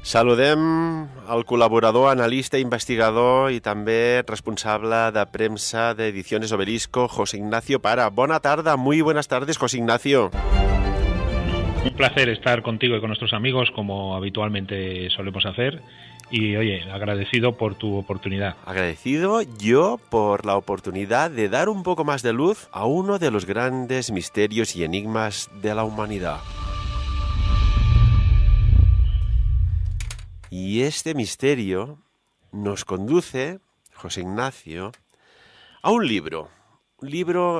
Saludem al col·laborador, analista, investigador i també responsable de premsa de Ediciones Obelisco, José Ignacio Para. Bona tarda, muy buenas tardes, José Ignacio. Un placer estar contigo y con nuestros amigos, como habitualmente solemos hacer. Y, oye, agradecido por tu oportunidad. Agradecido yo por la oportunidad de dar un poco más de luz a uno de los grandes misterios y enigmas de la humanidad. Y este misterio nos conduce, José Ignacio, a un libro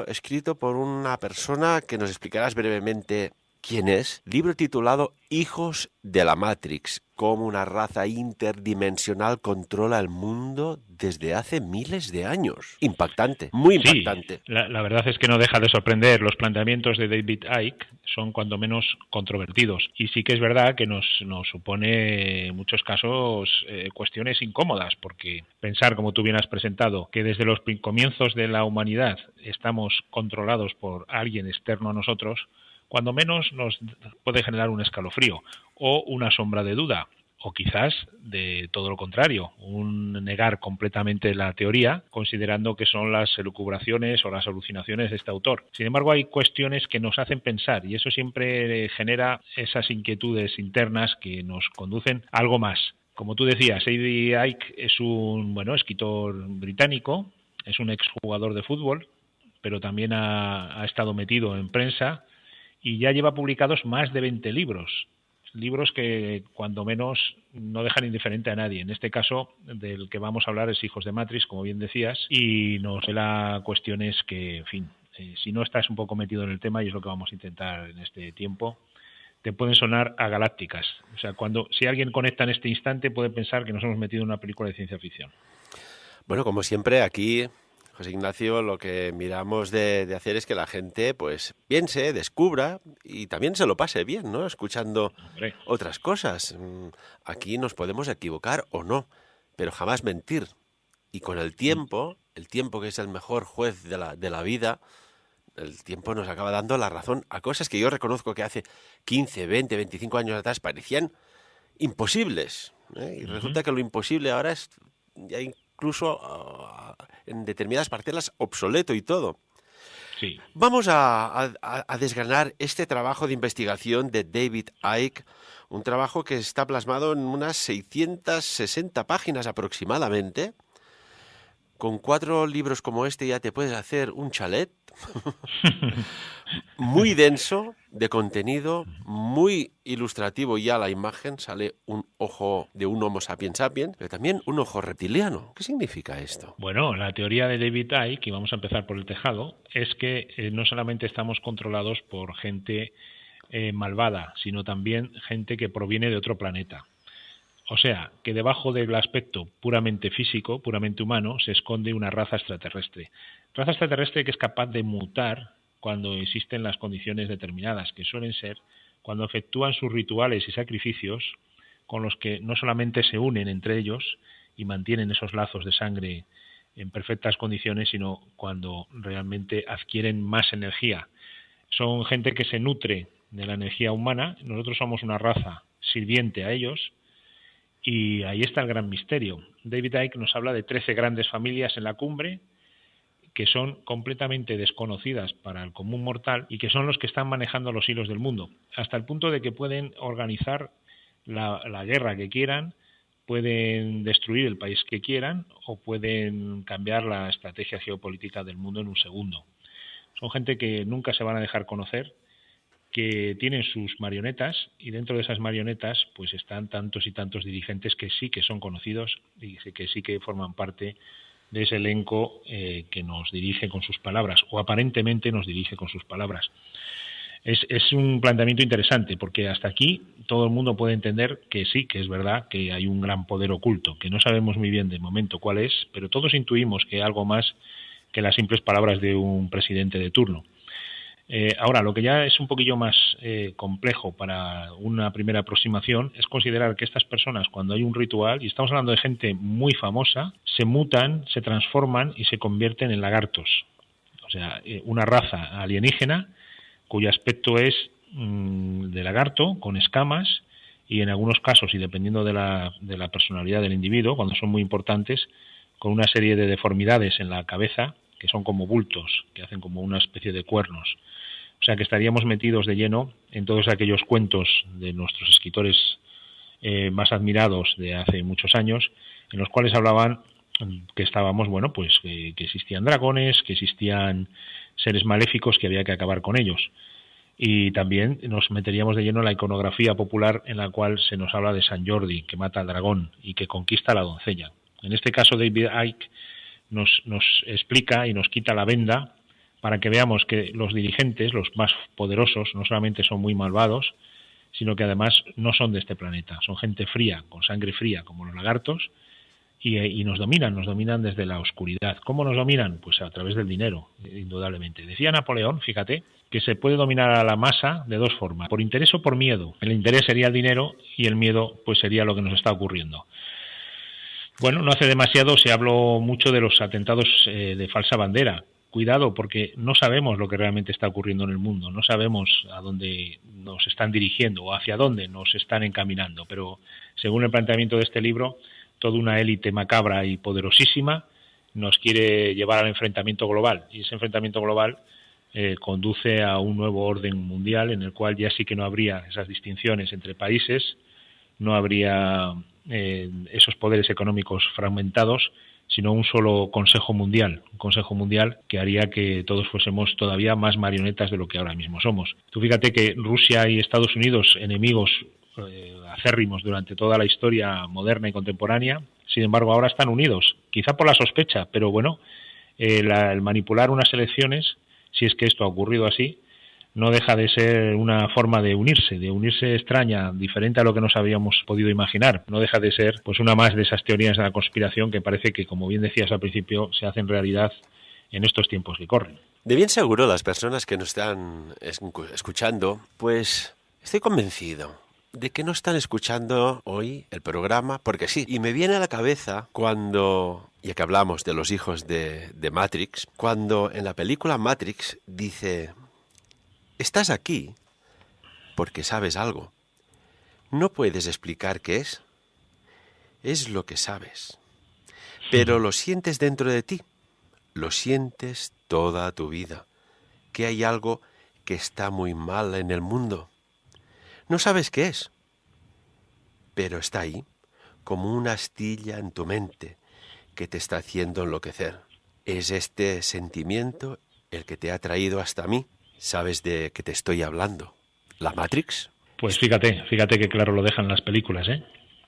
escrito por una persona que nos explicarás brevemente quién es. Libro titulado Hijos de la Matrix, cómo una raza interdimensional controla el mundo desde hace miles de años. Impactante, muy impactante. Sí, la verdad es que no deja de sorprender. Los planteamientos de David Icke son cuando menos controvertidos. Y sí que es verdad que nos supone en muchos casos cuestiones incómodas, porque pensar, como tú bien has presentado, que desde los comienzos de la humanidad estamos controlados por alguien externo a nosotros, cuando menos nos puede generar un escalofrío o una sombra de duda, o quizás de todo lo contrario, un negar completamente la teoría, considerando que son las elucubraciones o las alucinaciones de este autor. Sin embargo, hay cuestiones que nos hacen pensar, y eso siempre genera esas inquietudes internas que nos conducen a algo más. Como tú decías, David Icke es un escritor británico, es un exjugador de fútbol, pero también ha estado metido en prensa, y ya lleva publicados más de 20 libros que cuando menos no dejan indiferente a nadie. En este caso, del que vamos a hablar es Hijos de Matrix, como bien decías, y nos revela cuestiones que, en fin, si no estás un poco metido en el tema, y es lo que vamos a intentar en este tiempo, te pueden sonar a galácticas. O sea, si alguien conecta en este instante, puede pensar que nos hemos metido en una película de ciencia ficción. Bueno, como siempre, aquí, José Ignacio, lo que miramos de hacer es que la gente pues piense, descubra y también se lo pase bien, ¿no? Escuchando otras cosas. Aquí nos podemos equivocar o no, pero jamás mentir. Y con el tiempo que es el mejor juez de la vida, el tiempo nos acaba dando la razón a cosas que yo reconozco que hace 15, 20, 25 años atrás parecían imposibles, ¿eh? Y resulta que lo imposible ahora es ya incluso en determinadas parcelas obsoleto y todo. Sí. Vamos a desgranar este trabajo de investigación de David Icke, un trabajo que está plasmado en unas 660 páginas aproximadamente. Con 4 libros como este ya te puedes hacer un chalet. Muy denso de contenido, muy ilustrativo. Ya la imagen sale un ojo de un Homo sapiens sapiens, pero también un ojo reptiliano. ¿Qué significa esto? Bueno, la teoría de David Icke, y vamos a empezar por el tejado, es que no solamente estamos controlados por gente malvada, sino también gente que proviene de otro planeta. O sea, que debajo del aspecto puramente físico, puramente humano, se esconde una raza extraterrestre. Raza extraterrestre que es capaz de mutar cuando existen las condiciones determinadas, que suelen ser cuando efectúan sus rituales y sacrificios con los que no solamente se unen entre ellos y mantienen esos lazos de sangre en perfectas condiciones, sino cuando realmente adquieren más energía. Son gente que se nutre de la energía humana. Nosotros somos una raza sirviente a ellos. Y ahí está el gran misterio. David Icke nos habla de 13 grandes familias en la cumbre que son completamente desconocidas para el común mortal y que son los que están manejando los hilos del mundo, hasta el punto de que pueden organizar la guerra que quieran, pueden destruir el país que quieran o pueden cambiar la estrategia geopolítica del mundo en un segundo. Son gente que nunca se van a dejar conocer, que tienen sus marionetas, y dentro de esas marionetas pues están tantos y tantos dirigentes que sí que son conocidos y que sí que forman parte de ese elenco que nos dirige con sus palabras, o aparentemente nos dirige con sus palabras. Es un planteamiento interesante, porque hasta aquí todo el mundo puede entender que sí, que es verdad que hay un gran poder oculto, que no sabemos muy bien de momento cuál es, pero todos intuimos que hay algo más que las simples palabras de un presidente de turno. Ahora, lo que ya es un poquillo más complejo para una primera aproximación es considerar que estas personas, cuando hay un ritual, y estamos hablando de gente muy famosa, se mutan, se transforman y se convierten en lagartos. O sea, una raza alienígena cuyo aspecto es de lagarto, con escamas, y en algunos casos, y dependiendo de la personalidad del individuo, cuando son muy importantes, con una serie de deformidades en la cabeza, que son como bultos, que hacen como una especie de cuernos. O sea que estaríamos metidos de lleno en todos aquellos cuentos de nuestros escritores más admirados de hace muchos años, en los cuales hablaban que estábamos, bueno, pues que existían dragones, que existían seres maléficos, que había que acabar con ellos. Y también nos meteríamos de lleno en la iconografía popular, en la cual se nos habla de San Jordi, que mata al dragón y que conquista a la doncella. En este caso, David Icke nos explica y nos quita la venda para que veamos que los dirigentes, los más poderosos, no solamente son muy malvados, sino que además no son de este planeta. Son gente fría, con sangre fría, como los lagartos, y nos dominan desde la oscuridad. ¿Cómo nos dominan? Pues a través del dinero, indudablemente. Decía Napoleón, fíjate, que se puede dominar a la masa de dos formas, por interés o por miedo. El interés sería el dinero y el miedo pues sería lo que nos está ocurriendo. Bueno, no hace demasiado se habló mucho de los atentados de falsa bandera. Cuidado, porque no sabemos lo que realmente está ocurriendo en el mundo, no sabemos a dónde nos están dirigiendo o hacia dónde nos están encaminando, pero según el planteamiento de este libro, toda una élite macabra y poderosísima nos quiere llevar al enfrentamiento global, y ese enfrentamiento global conduce a un nuevo orden mundial en el cual ya sí que no habría esas distinciones entre países, no habría esos poderes económicos fragmentados, sino un solo Consejo Mundial, un Consejo Mundial que haría que todos fuésemos todavía más marionetas de lo que ahora mismo somos. Tú fíjate que Rusia y Estados Unidos, enemigos acérrimos durante toda la historia moderna y contemporánea, sin embargo ahora están unidos, quizá por la sospecha, pero bueno, el manipular unas elecciones, si es que esto ha ocurrido así, no deja de ser una forma de unirse extraña, diferente a lo que nos habíamos podido imaginar. No deja de ser pues una más de esas teorías de la conspiración que parece que, como bien decías al principio, se hacen realidad en estos tiempos que corren. De bien seguro las personas que nos están escuchando, pues estoy convencido de que no están escuchando hoy el programa, porque sí, y me viene a la cabeza cuando, ya que hablamos de los hijos de Matrix, cuando en la película Matrix dice: estás aquí porque sabes algo. No puedes explicar qué es lo que sabes, pero lo sientes dentro de ti, lo sientes toda tu vida, que hay algo que está muy mal en el mundo. No sabes qué es, pero está ahí, como una astilla en tu mente que te está haciendo enloquecer. Es este sentimiento el que te ha traído hasta mí. ¿Sabes de qué te estoy hablando? ¿La Matrix? Pues fíjate que claro lo dejan las películas, ¿eh?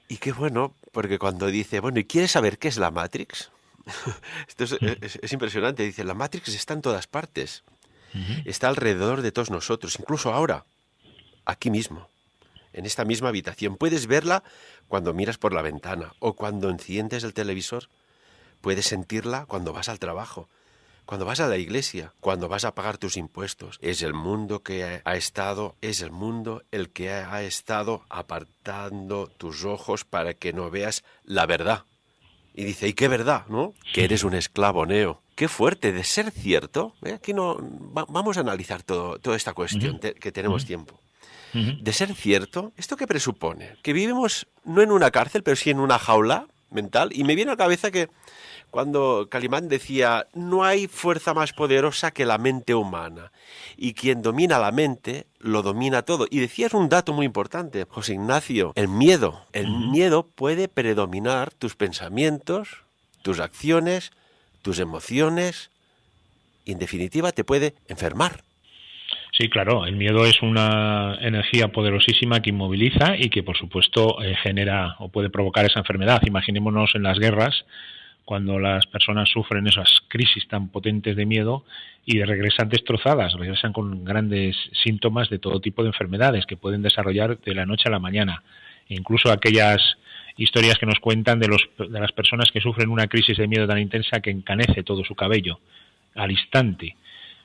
Y qué bueno, porque cuando dice, bueno, ¿y quieres saber qué es la Matrix? Esto es impresionante. Dice, la Matrix está en todas partes. Está alrededor de todos nosotros, incluso ahora, aquí mismo, en esta misma habitación. Puedes verla cuando miras por la ventana o cuando enciendes el televisor. Puedes sentirla cuando vas al trabajo, cuando vas a la iglesia, cuando vas a pagar tus impuestos. Es el mundo es el mundo el que ha estado apartando tus ojos para que no veas la verdad. Y dice, ¿y qué verdad, no? Que eres un esclavo, Neo. Qué fuerte, de ser cierto. Aquí vamos a analizar toda esta cuestión, que tenemos tiempo. De ser cierto, ¿esto qué presupone? Que vivimos no en una cárcel, pero sí en una jaula mental. Y me viene a la cabeza que cuando Calimán decía, no hay fuerza más poderosa que la mente humana, y quien domina la mente, lo domina todo. Y decías un dato muy importante, José Ignacio, el miedo. El miedo puede predominar tus pensamientos, tus acciones, tus emociones, y en definitiva te puede enfermar. Sí, claro, el miedo es una energía poderosísima que inmoviliza y que, por supuesto, genera o puede provocar esa enfermedad. Imaginémonos en las guerras, cuando las personas sufren esas crisis tan potentes de miedo y regresan destrozadas, regresan con grandes síntomas de todo tipo de enfermedades que pueden desarrollar de la noche a la mañana. E incluso aquellas historias que nos cuentan de las personas que sufren una crisis de miedo tan intensa que encanece todo su cabello al instante.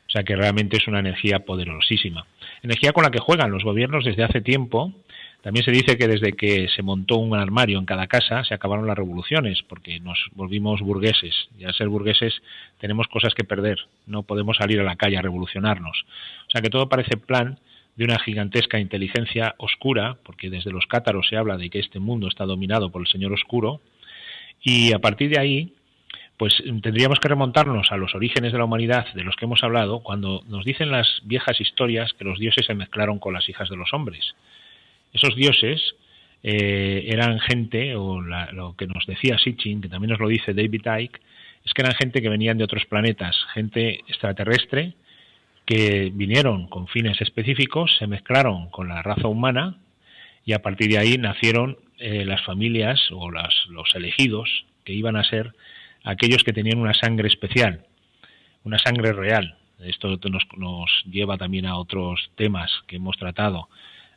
O sea que realmente es una energía poderosísima. Energía con la que juegan los gobiernos desde hace tiempo. También se dice que desde que se montó un armario en cada casa se acabaron las revoluciones, porque nos volvimos burgueses. Y al ser burgueses tenemos cosas que perder. No podemos salir a la calle a revolucionarnos. O sea que todo parece plan de una gigantesca inteligencia oscura, porque desde los cátaros se habla de que este mundo está dominado por el Señor Oscuro, y a partir de ahí, pues tendríamos que remontarnos a los orígenes de la humanidad de los que hemos hablado, cuando nos dicen las viejas historias que los dioses se mezclaron con las hijas de los hombres. Esos dioses eran gente, o lo que nos decía Sitchin, que también nos lo dice David Icke, es que eran gente que venían de otros planetas, gente extraterrestre, que vinieron con fines específicos, se mezclaron con la raza humana y a partir de ahí nacieron las familias o los elegidos que iban a ser aquellos que tenían una sangre especial, una sangre real. Esto nos lleva también a otros temas que hemos tratado.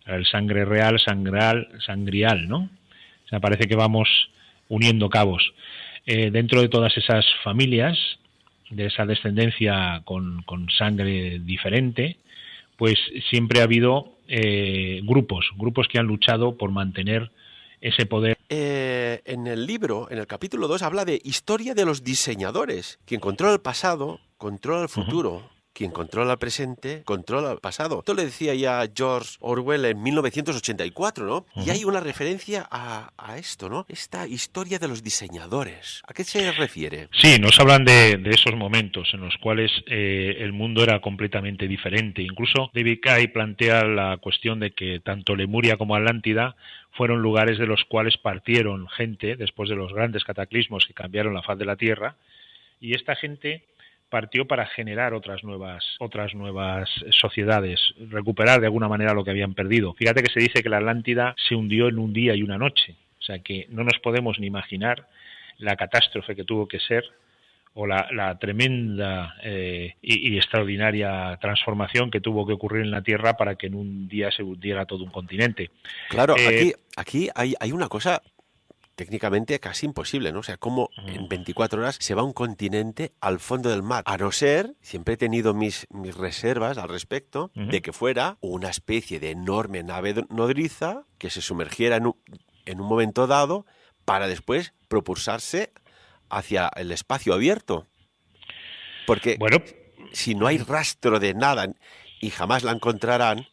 El sangre real, sangrial, ¿no? O sea, parece que vamos uniendo cabos. Dentro de todas esas familias, de esa descendencia con sangre diferente, pues siempre ha habido grupos que han luchado por mantener ese poder. En el libro, en el capítulo 2, habla de historia de los diseñadores. Quien controla el pasado, controla el futuro. Quien controla el presente, controla el pasado. Esto le decía ya George Orwell en 1984, ¿no? Y hay una referencia a esto, ¿no? Esta historia de los diseñadores. ¿A qué se refiere? Sí, nos hablan de esos momentos en los cuales el mundo era completamente diferente. Incluso David Icke plantea la cuestión de que tanto Lemuria como Atlántida fueron lugares de los cuales partieron gente después de los grandes cataclismos que cambiaron la faz de la Tierra, y esta gente partió para generar otras nuevas sociedades, recuperar de alguna manera lo que habían perdido. Fíjate que se dice que la Atlántida se hundió en un día y una noche, o sea que no nos podemos ni imaginar la catástrofe que tuvo que ser o la tremenda y extraordinaria transformación que tuvo que ocurrir en la Tierra para que en un día se hundiera todo un continente. Claro, aquí hay una cosa técnicamente casi imposible, ¿no? O sea, cómo en 24 horas se va un continente al fondo del mar. A no ser, siempre he tenido mis reservas al respecto, de que fuera una especie de enorme nave nodriza que se sumergiera en un momento dado para después propulsarse hacia el espacio abierto. Porque si no hay rastro de nada y jamás la encontrarán,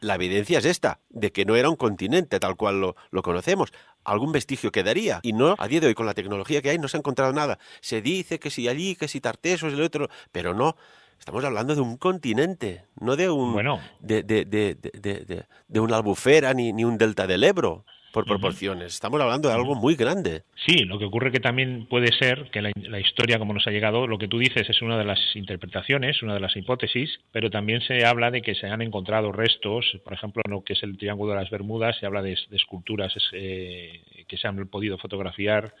la evidencia es esta, de que no era un continente tal cual lo conocemos. Algún vestigio quedaría. Y no, a día de hoy, con la tecnología que hay, no se ha encontrado nada. Se dice que si allí, que si Tartesos, el otro, pero no. Estamos hablando de un continente, no de un de una albufera ni un delta del Ebro, por proporciones. Estamos hablando de algo muy grande. Sí, lo que ocurre que también puede ser que la historia, como nos ha llegado, lo que tú dices es una de las interpretaciones, una de las hipótesis, pero también se habla de que se han encontrado restos, por ejemplo, en lo que es el Triángulo de las Bermudas, se habla de esculturas que se han podido fotografiar,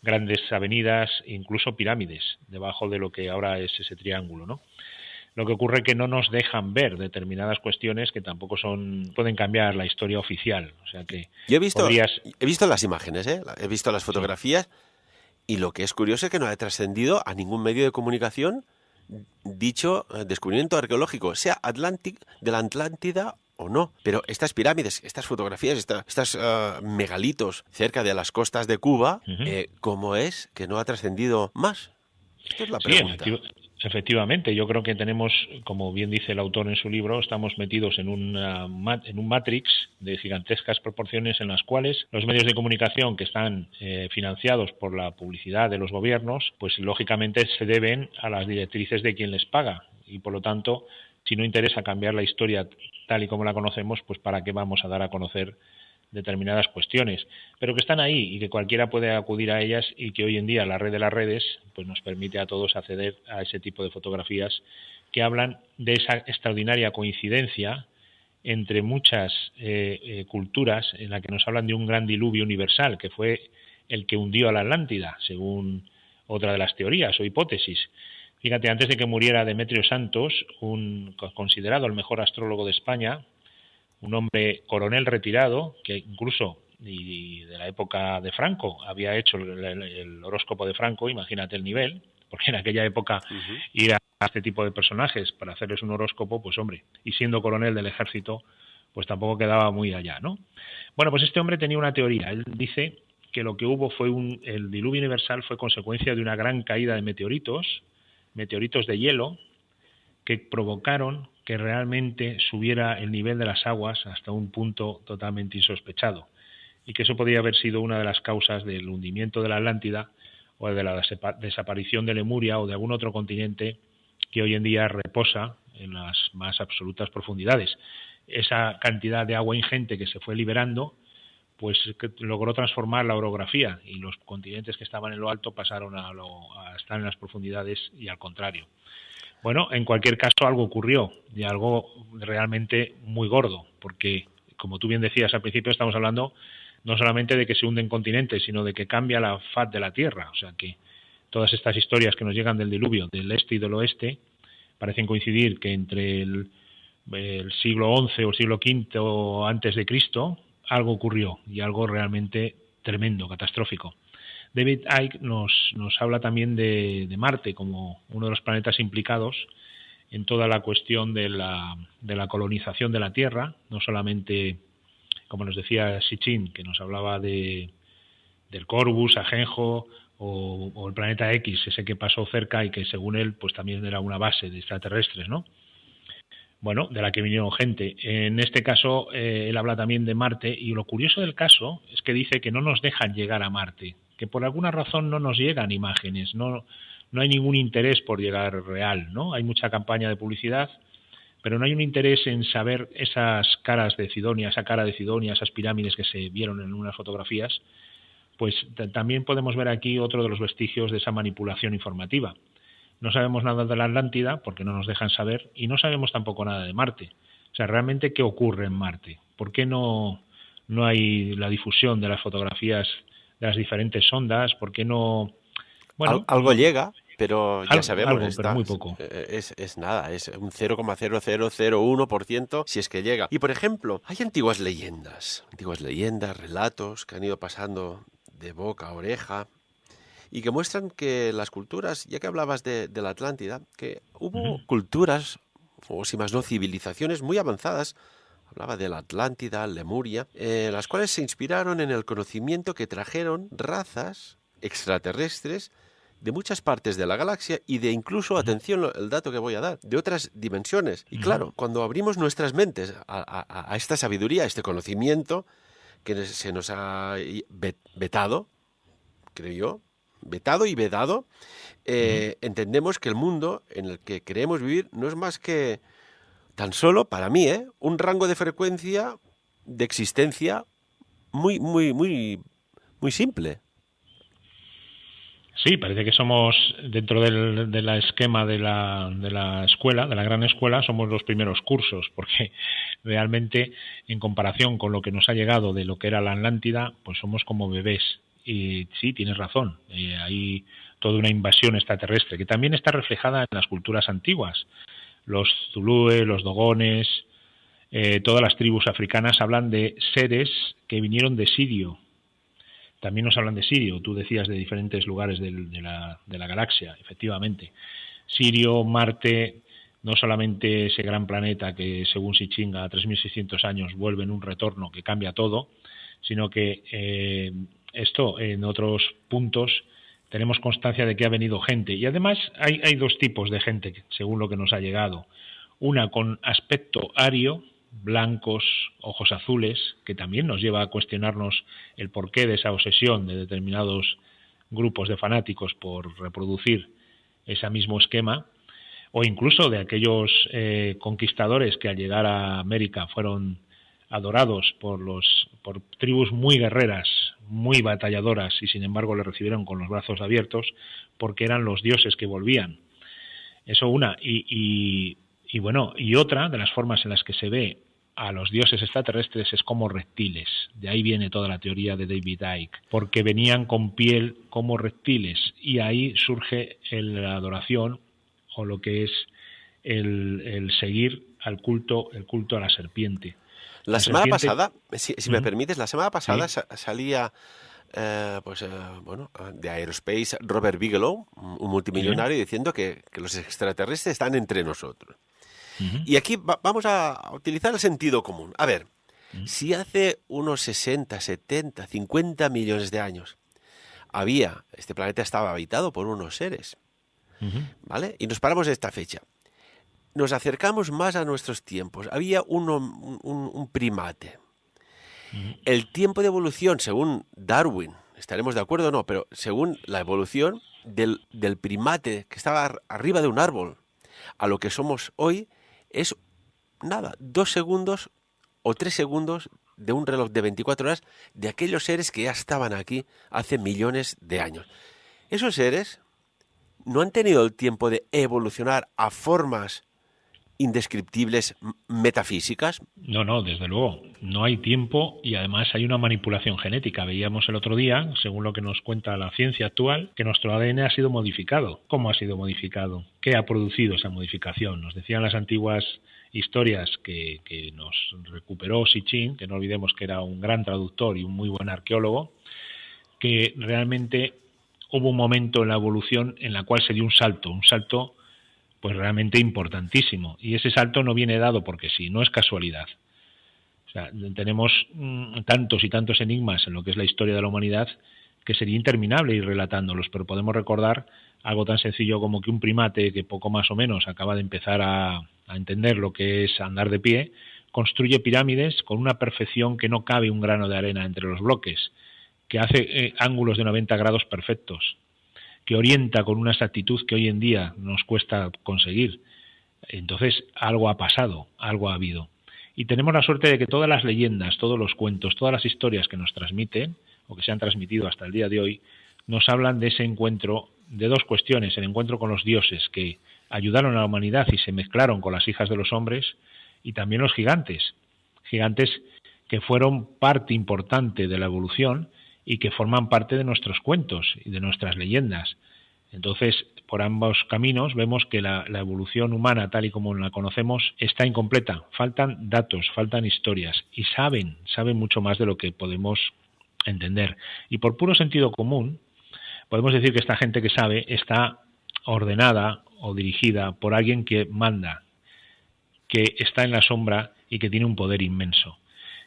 grandes avenidas, incluso pirámides, debajo de lo que ahora es ese triángulo, ¿no? Lo que ocurre es que no nos dejan ver determinadas cuestiones que tampoco pueden cambiar la historia oficial. O sea que yo he visto las imágenes, he visto las fotografías, y lo que es curioso es que no ha trascendido a ningún medio de comunicación dicho descubrimiento arqueológico, sea de la Atlántida o no. Pero estas pirámides, estas fotografías, estas megalitos cerca de las costas de Cuba, ¿cómo es que no ha trascendido más? Esta es la pregunta. Efectivamente, yo creo que tenemos, como bien dice el autor en su libro, estamos metidos en un matrix de gigantescas proporciones en las cuales los medios de comunicación que están financiados por la publicidad de los gobiernos, pues lógicamente se deben a las directrices de quien les paga, y por lo tanto, si no interesa cambiar la historia tal y como la conocemos, pues para qué vamos a dar a conocer determinadas cuestiones, pero que están ahí y que cualquiera puede acudir a ellas, y que hoy en día la red de las redes pues nos permite a todos acceder a ese tipo de fotografías que hablan de esa extraordinaria coincidencia entre muchas culturas, en la que nos hablan de un gran diluvio universal que fue el que hundió a la Atlántida, según otra de las teorías o hipótesis. Fíjate, antes de que muriera Demetrio Santos, considerado el mejor astrólogo de España, un hombre coronel retirado, que incluso y de la época de Franco había hecho el horóscopo de Franco, imagínate el nivel, porque en aquella época ir a este tipo de personajes para hacerles un horóscopo, pues hombre, y siendo coronel del ejército, pues tampoco quedaba muy allá, ¿no? Bueno, pues este hombre tenía una teoría. Él dice que lo que hubo fue el diluvio universal fue consecuencia de una gran caída de meteoritos de hielo, que provocaron que realmente subiera el nivel de las aguas hasta un punto totalmente insospechado, y que eso podría haber sido una de las causas del hundimiento de la Atlántida o de la desaparición de Lemuria o de algún otro continente que hoy en día reposa en las más absolutas profundidades. Esa cantidad de agua ingente que se fue liberando, pues que logró transformar la orografía, y los continentes que estaban en lo alto pasaron a estar en las profundidades y al contrario. Bueno, en cualquier caso algo ocurrió, y algo realmente muy gordo, porque como tú bien decías al principio, estamos hablando no solamente de que se hunden continentes, sino de que cambia la faz de la Tierra. O sea que todas estas historias que nos llegan del diluvio, del este y del oeste, parecen coincidir que entre el siglo XI o el siglo V antes de Cristo algo ocurrió, y algo realmente tremendo, catastrófico. David Icke nos habla también de Marte como uno de los planetas implicados en toda la cuestión de la colonización de la Tierra, no solamente, como nos decía Sitchin, que nos hablaba del Corvus, Ajenjo, o el planeta X, ese que pasó cerca y que según él pues también era una base de extraterrestres, ¿no? Bueno, de la que vinieron gente. En este caso, él habla también de Marte, y lo curioso del caso es que dice que no nos dejan llegar a Marte, que por alguna razón no nos llegan imágenes, no hay ningún interés por llegar real, ¿no? Hay mucha campaña de publicidad, pero no hay un interés en saber esas caras de Cidonia, esa cara de Cidonia, esas pirámides que se vieron en unas fotografías. Pues también podemos ver aquí otro de los vestigios de esa manipulación informativa. No sabemos nada de la Atlántida porque no nos dejan saber, y no sabemos tampoco nada de Marte. O sea, realmente, ¿qué ocurre en Marte? ¿Por qué no hay la difusión de las fotografías de las diferentes sondas? ¿Por qué no...? Bueno, algo llega, pero ya sabemos, pero muy poco. Es nada, es un 0,0001% si es que llega. Y por ejemplo, hay antiguas leyendas, relatos que han ido pasando de boca a oreja, y que muestran que las culturas, ya que hablabas de la Atlántida, que hubo culturas, o si más no, civilizaciones muy avanzadas, hablaba de la Atlántida, Lemuria, las cuales se inspiraron en el conocimiento que trajeron razas extraterrestres de muchas partes de la galaxia, y de incluso, atención el dato que voy a dar, de otras dimensiones. Y claro, cuando abrimos nuestras mentes a esta sabiduría, a este conocimiento que se nos ha vetado, creo yo, vetado y vedado, entendemos que el mundo en el que queremos vivir no es más que tan solo, para mí, un rango de frecuencia de existencia muy, muy, muy, muy simple. Sí, parece que somos, dentro de la esquema de la escuela, de la gran escuela, somos los primeros cursos, porque realmente, en comparación con lo que nos ha llegado de lo que era la Atlántida, pues somos como bebés. Y sí, tienes razón, hay toda una invasión extraterrestre que también está reflejada en las culturas antiguas. Los zulúes, los dogones, todas las tribus africanas hablan de seres que vinieron de Sirio. También nos hablan de Sirio, tú decías de diferentes lugares de la galaxia, efectivamente. Sirio, Marte, no solamente ese gran planeta que según Sitchin a 3.600 años vuelve en un retorno que cambia todo, sino que esto en otros puntos tenemos constancia de que ha venido gente. Y además hay dos tipos de gente, según lo que nos ha llegado. Una con aspecto ario, blancos, ojos azules, que también nos lleva a cuestionarnos el porqué de esa obsesión de determinados grupos de fanáticos por reproducir ese mismo esquema, o incluso de aquellos conquistadores que al llegar a América fueron adorados por tribus muy guerreras, muy batalladoras, y sin embargo le recibieron con los brazos abiertos porque eran los dioses que volvían. Eso una. Y bueno, y otra de las formas en las que se ve a los dioses extraterrestres es como reptiles. De ahí viene toda la teoría de David Icke, porque venían con piel como reptiles, y ahí surge la adoración, o lo que es el seguir al culto, el culto a la serpiente. La semana pasada, si me permites, la semana pasada salía de Aerospace Robert Bigelow, un multimillonario, diciendo que los extraterrestres están entre nosotros. Y aquí vamos a utilizar el sentido común. A ver, si hace unos 60, 70, 50 millones de años este planeta estaba habitado por unos seres, ¿vale? Y nos paramos de esta fecha. nos acercamos más a nuestros tiempos. Había un primate. El tiempo de evolución, según Darwin, estaremos de acuerdo o no, pero según la evolución del primate que estaba arriba de un árbol a lo que somos hoy, es nada, 2 segundos o 3 segundos de un reloj de 24 horas de aquellos seres que ya estaban aquí hace millones de años. Esos seres no han tenido el tiempo de evolucionar a formas indescriptibles metafísicas. No, desde luego. No hay tiempo y además hay una manipulación genética. Veíamos el otro día, según lo que nos cuenta la ciencia actual, que nuestro ADN ha sido modificado. ¿Cómo ha sido modificado? ¿Qué ha producido esa modificación? Nos decían las antiguas historias que nos recuperó Sitchin, que no olvidemos que era un gran traductor y un muy buen arqueólogo, que realmente hubo un momento en la evolución en la cual se dio un salto pues realmente importantísimo, y ese salto no viene dado porque sí, no es casualidad. O sea, tenemos tantos y tantos enigmas en lo que es la historia de la humanidad que sería interminable ir relatándolos, pero podemos recordar algo tan sencillo como que un primate que poco más o menos acaba de empezar a entender lo que es andar de pie, construye pirámides con una perfección que no cabe un grano de arena entre los bloques, que hace ángulos de 90 grados perfectos, que orienta con una exactitud que hoy en día nos cuesta conseguir. Entonces, algo ha pasado, algo ha habido. Y tenemos la suerte de que todas las leyendas, todos los cuentos, todas las historias que nos transmiten, o que se han transmitido hasta el día de hoy, nos hablan de ese encuentro, de dos cuestiones: el encuentro con los dioses que ayudaron a la humanidad y se mezclaron con las hijas de los hombres, y también los gigantes que fueron parte importante de la evolución y que forman parte de nuestros cuentos y de nuestras leyendas. Entonces, por ambos caminos vemos que la evolución humana, tal y como la conocemos, está incompleta. Faltan datos, faltan historias, y saben mucho más de lo que podemos entender. Y por puro sentido común, podemos decir que esta gente que sabe está ordenada o dirigida por alguien que manda, que está en la sombra y que tiene un poder inmenso.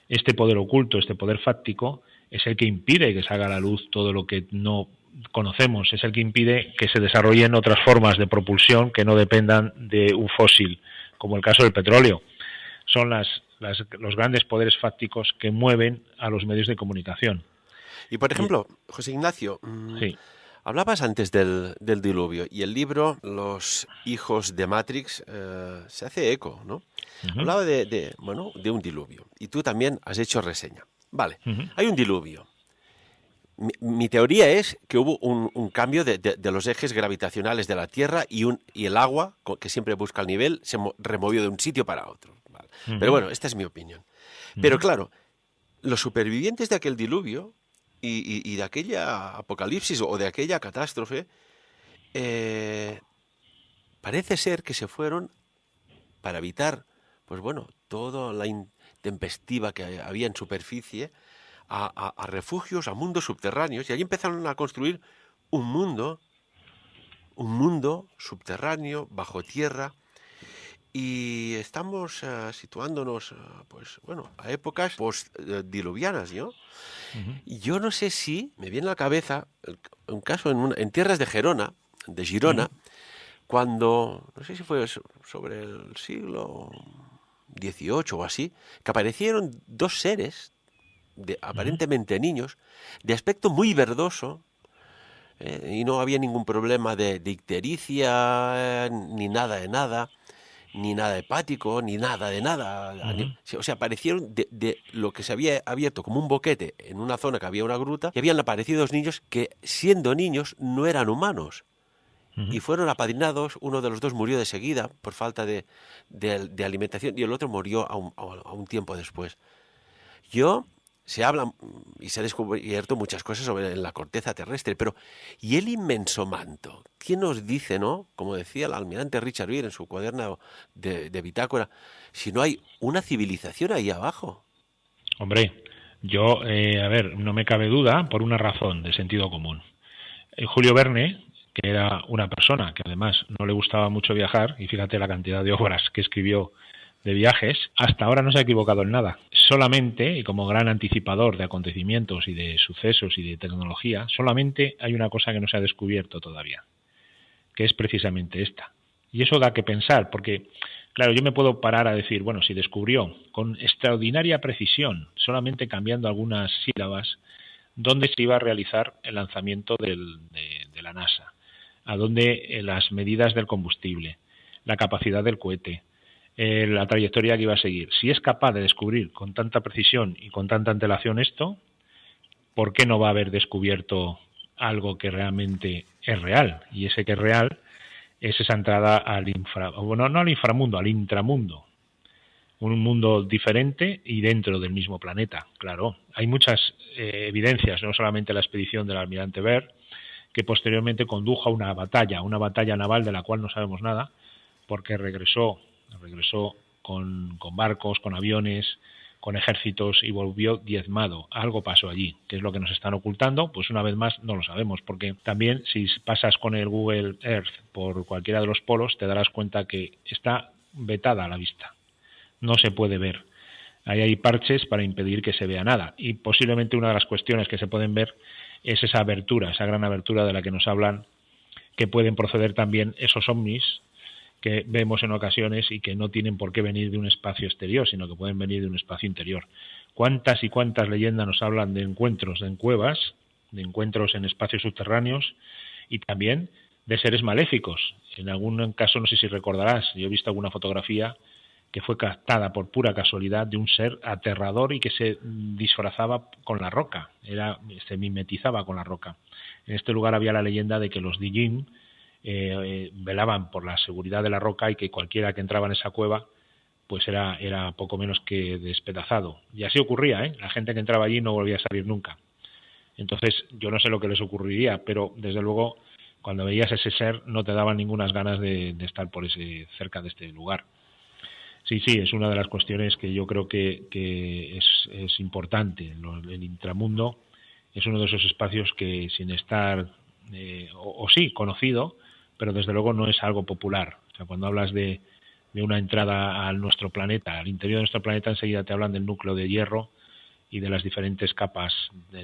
Este poder oculto, este poder fáctico, es el que impide que salga a la luz todo lo que no conocemos, es el que impide que se desarrollen otras formas de propulsión que no dependan de un fósil, como el caso del petróleo. Son los grandes poderes fácticos que mueven a los medios de comunicación. Y por ejemplo, José Ignacio, sí, hablabas antes del diluvio, y el libro Los hijos de Matrix se hace eco, ¿no? Hablaba de un diluvio, y tú también has hecho reseña. Vale, hay un diluvio. Mi teoría es que hubo un cambio de los ejes gravitacionales de la Tierra y el agua, que siempre busca el nivel, se removió de un sitio para otro. Vale. Pero bueno, esta es mi opinión. Pero claro, los supervivientes de aquel diluvio y de aquella apocalipsis o de aquella catástrofe, parece ser que se fueron para evitar, pues bueno, toda la intempestiva que había en superficie, a refugios, a mundos subterráneos, y allí empezaron a construir un mundo subterráneo, bajo tierra, y estamos situándonos, pues bueno, a épocas postdiluvianas, ¿no? Y yo no sé si me viene a la cabeza un caso en tierras de Girona, cuando, no sé si fue sobre el siglo XVIII o así, que aparecieron dos seres, aparentemente niños, de aspecto muy verdoso, y no había ningún problema de ictericia, ni nada de nada, ni nada hepático, ni nada de nada. O sea, aparecieron de lo que se había abierto como un boquete en una zona que había una gruta, y habían aparecido dos niños que, siendo niños, no eran humanos. Y fueron apadrinados. Uno de los dos murió de seguida por falta de alimentación, y el otro murió a un tiempo después. Se habla y se han descubierto muchas cosas sobre la corteza terrestre, pero ¿y el inmenso manto? ¿Quién nos dice, no? Como decía el almirante Richard Weir en su cuaderno de bitácora, si no hay una civilización ahí abajo. Hombre, yo, no me cabe duda por una razón de sentido común. Julio Verne, que era una persona que además no le gustaba mucho viajar, y fíjate la cantidad de obras que escribió de viajes, hasta ahora no se ha equivocado en nada. Solamente, y como gran anticipador de acontecimientos y de sucesos y de tecnología, solamente hay una cosa que no se ha descubierto todavía, que es precisamente esta: Y eso da que pensar, porque, claro, yo me puedo parar a decir, bueno, si descubrió con extraordinaria precisión, solamente cambiando algunas sílabas, dónde se iba a realizar el lanzamiento de la NASA, a dónde las medidas del combustible, la capacidad del cohete, la trayectoria que iba a seguir. Si es capaz de descubrir con tanta precisión y con tanta antelación esto, ¿por qué no va a haber descubierto algo que realmente es real? Y ese que es real es esa entrada al no al inframundo, al intramundo. Un mundo diferente y dentro del mismo planeta, claro. Hay muchas evidencias, no solamente la expedición del almirante Byrd, que posteriormente condujo a una batalla naval de la cual no sabemos nada, porque regresó con barcos, con aviones, con ejércitos y volvió diezmado. Algo pasó allí. ¿Qué es lo que nos están ocultando? Pues una vez más no lo sabemos, porque también si pasas con el Google Earth por cualquiera de los polos te darás cuenta que está vetada a la vista. No se puede ver. Ahí hay parches para impedir que se vea nada. Y posiblemente una de las cuestiones que se pueden ver es esa abertura, esa gran abertura de la que nos hablan, que pueden proceder también esos ovnis que vemos en ocasiones y que no tienen por qué venir de un espacio exterior, sino que pueden venir de un espacio interior. ¿Cuántas y cuántas leyendas nos hablan de encuentros en cuevas, de encuentros en espacios subterráneos y también de seres maléficos? En algún caso, no sé si recordarás, yo he visto alguna fotografía que fue captada por pura casualidad de un ser aterrador y que se disfrazaba con la roca, se mimetizaba con la roca. En este lugar había la leyenda de que los Dijin velaban por la seguridad de la roca y que cualquiera que entraba en esa cueva pues era poco menos que despedazado. Y así ocurría, la gente que entraba allí no volvía a salir nunca. Entonces yo no sé lo que les ocurriría, pero desde luego cuando veías ese ser no te daban ninguna ganas de estar cerca de este lugar. Sí, es una de las cuestiones que yo creo que es importante. El intramundo es uno de esos espacios que sin estar sí conocido, pero desde luego no es algo popular. O sea, cuando hablas de una entrada a nuestro planeta, al interior de nuestro planeta, enseguida te hablan del núcleo de hierro y de las diferentes capas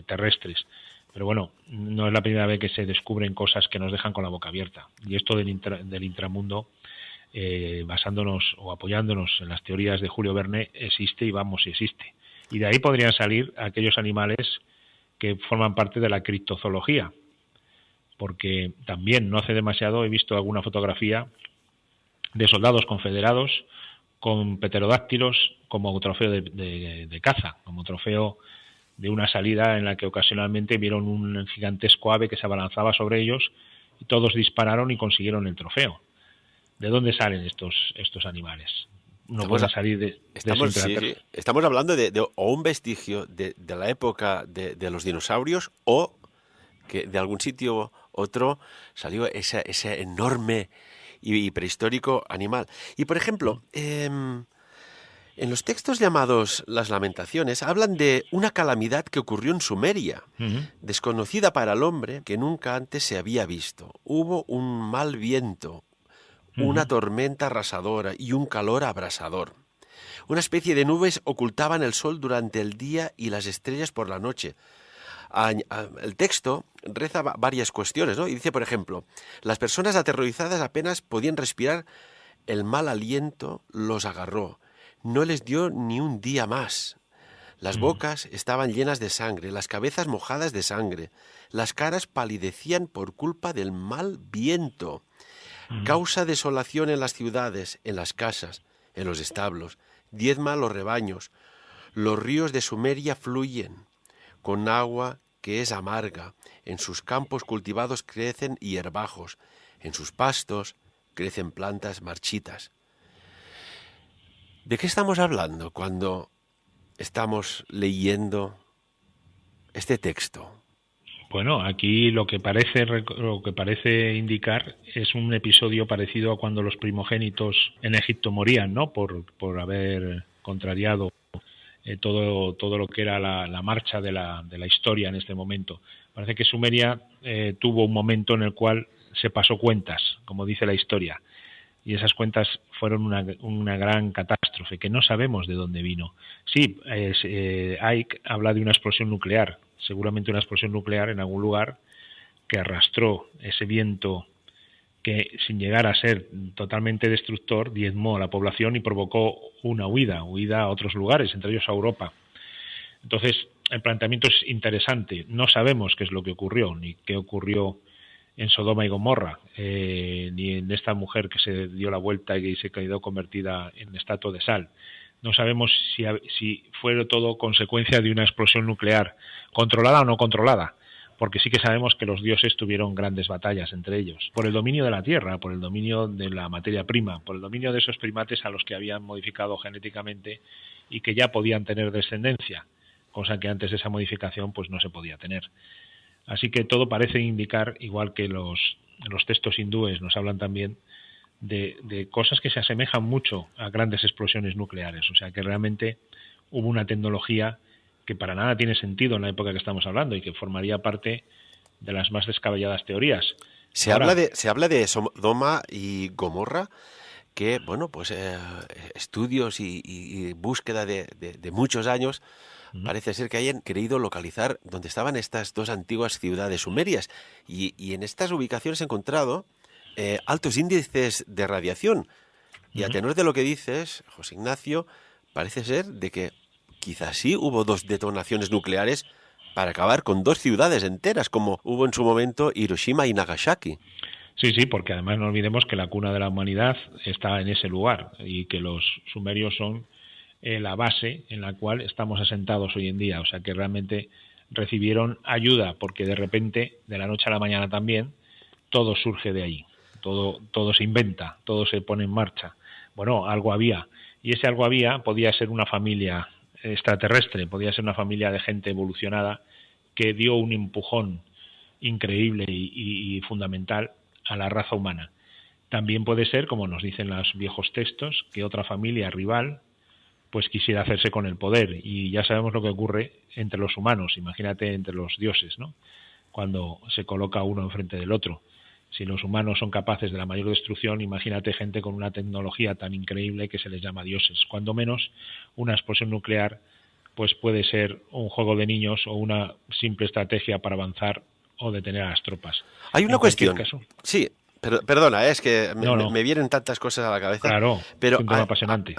terrestres. Pero bueno, no es la primera vez que se descubren cosas que nos dejan con la boca abierta. Y esto del intramundo, basándonos o apoyándonos en las teorías de Julio Verne, existe y existe. Y de ahí podrían salir aquellos animales que forman parte de la criptozoología, porque también no hace demasiado he visto alguna fotografía de soldados confederados con pterodáctilos como trofeo de caza, como trofeo de una salida en la que ocasionalmente vieron un gigantesco ave que se abalanzaba sobre ellos y todos dispararon y consiguieron el trofeo. ¿De dónde salen estos animales? No pueden salir de Estamos hablando de un vestigio de la época de los dinosaurios, o que de algún sitio otro salió ese enorme y prehistórico animal. Y por ejemplo, en los textos llamados Las Lamentaciones hablan de una calamidad que ocurrió en Sumeria, desconocida para el hombre, que nunca antes se había visto. Hubo un mal viento, una tormenta arrasadora y un calor abrasador. Una especie de nubes ocultaban el sol durante el día y las estrellas por la noche. El texto reza varias cuestiones, ¿no? Y dice, por ejemplo, las personas aterrorizadas apenas podían respirar, el mal aliento los agarró, no les dio ni un día más. Las bocas estaban llenas de sangre, las cabezas mojadas de sangre, las caras palidecían por culpa del mal viento. Causa desolación en las ciudades, en las casas, en los establos, diezma los rebaños. Los ríos de Sumeria fluyen con agua que es amarga. En sus campos cultivados crecen hierbajos. En sus pastos crecen plantas marchitas. ¿De qué estamos hablando cuando estamos leyendo este texto? Bueno, aquí lo que parece indicar es un episodio parecido a cuando los primogénitos en Egipto morían, ¿no? Por haber contrariado todo lo que era la marcha de la historia en este momento. Parece que Sumeria tuvo un momento en el cual se pasó cuentas, como dice la historia, y esas cuentas fueron una gran catástrofe que no sabemos de dónde vino. Sí, Icke habla de una explosión nuclear, seguramente una explosión nuclear en algún lugar que arrastró ese viento que sin llegar a ser totalmente destructor, diezmó a la población y provocó una huida a otros lugares, entre ellos a Europa. Entonces, el planteamiento es interesante. No sabemos qué es lo que ocurrió, ni qué ocurrió en Sodoma y Gomorra, ni en esta mujer que se dio la vuelta y se quedó convertida en estatua de sal. No sabemos si fue todo consecuencia de una explosión nuclear, controlada o no controlada, porque sí que sabemos que los dioses tuvieron grandes batallas entre ellos, por el dominio de la tierra, por el dominio de la materia prima, por el dominio de esos primates a los que habían modificado genéticamente y que ya podían tener descendencia, cosa que antes de esa modificación pues no se podía tener. Así que todo parece indicar, igual que los textos hindúes nos hablan también, de cosas que se asemejan mucho a grandes explosiones nucleares. O sea que realmente hubo una tecnología que para nada tiene sentido en la época que estamos hablando y que formaría parte de las más descabelladas teorías. Se habla de Sodoma y Gomorra, que, bueno, pues estudios y búsqueda de muchos años, parece ser que hayan querido localizar dónde estaban estas dos antiguas ciudades sumerias. Y en estas ubicaciones he encontrado altos índices de radiación. Y a tenor de lo que dices, José Ignacio, parece ser de que quizás sí hubo dos detonaciones nucleares para acabar con dos ciudades enteras, como hubo en su momento Hiroshima y Nagasaki. Sí, porque además no olvidemos que la cuna de la humanidad está en ese lugar y que los sumerios son la base en la cual estamos asentados hoy en día. O sea que realmente recibieron ayuda, porque de repente, de la noche a la mañana también, todo surge de ahí. Todo se inventa, todo se pone en marcha. Bueno, algo había. Y ese algo había podía ser una familia extraterrestre, podía ser una familia de gente evolucionada que dio un empujón increíble y fundamental a la raza humana. También puede ser, como nos dicen los viejos textos, que otra familia rival pues quisiera hacerse con el poder, y ya sabemos lo que ocurre entre los humanos. Imagínate entre los dioses, ¿no? Cuando se coloca uno enfrente del otro. Si los humanos son capaces de la mayor destrucción, imagínate gente con una tecnología tan increíble que se les llama dioses. Cuando menos, una explosión nuclear pues puede ser un juego de niños o una simple estrategia para avanzar o detener a las tropas. Hay una cuestión. Sí, perdona, es que me vienen tantas cosas a la cabeza. Claro, pero es un tema apasionante.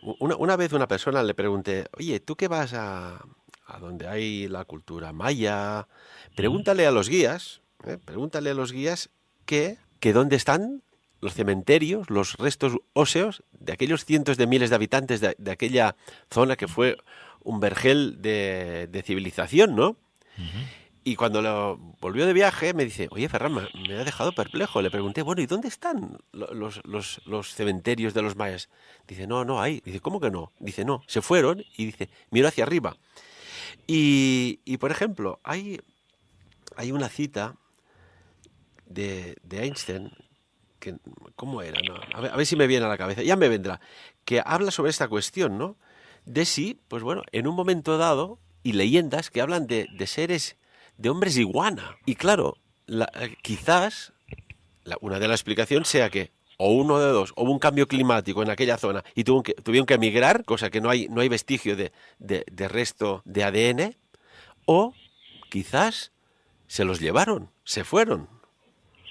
Una vez una persona le pregunté, oye, ¿tú qué vas a donde hay la cultura maya? Pregúntale a los guías que dónde están los cementerios, los restos óseos de aquellos cientos de miles de habitantes de aquella zona que fue un vergel de civilización, ¿no? Y cuando lo volvió de viaje me dice, oye, Ferran, me ha dejado perplejo. Le pregunté, bueno, ¿y dónde están los cementerios de los mayas? Dice, no hay. Dice, ¿cómo que no? Dice, no, se fueron. Y dice, miro hacia arriba. Y por ejemplo, hay una cita de Einstein, que, ¿cómo era? No, a ver si me viene a la cabeza, ya me vendrá, que habla sobre esta cuestión, ¿no? De si, pues bueno, en un momento dado, y leyendas que hablan de seres, de hombres iguana. Y claro, quizás una de las explicaciones sea que o uno de dos, o hubo un cambio climático en aquella zona y tuvieron que emigrar, cosa que no hay vestigio de resto de ADN, o quizás se los llevaron, se fueron.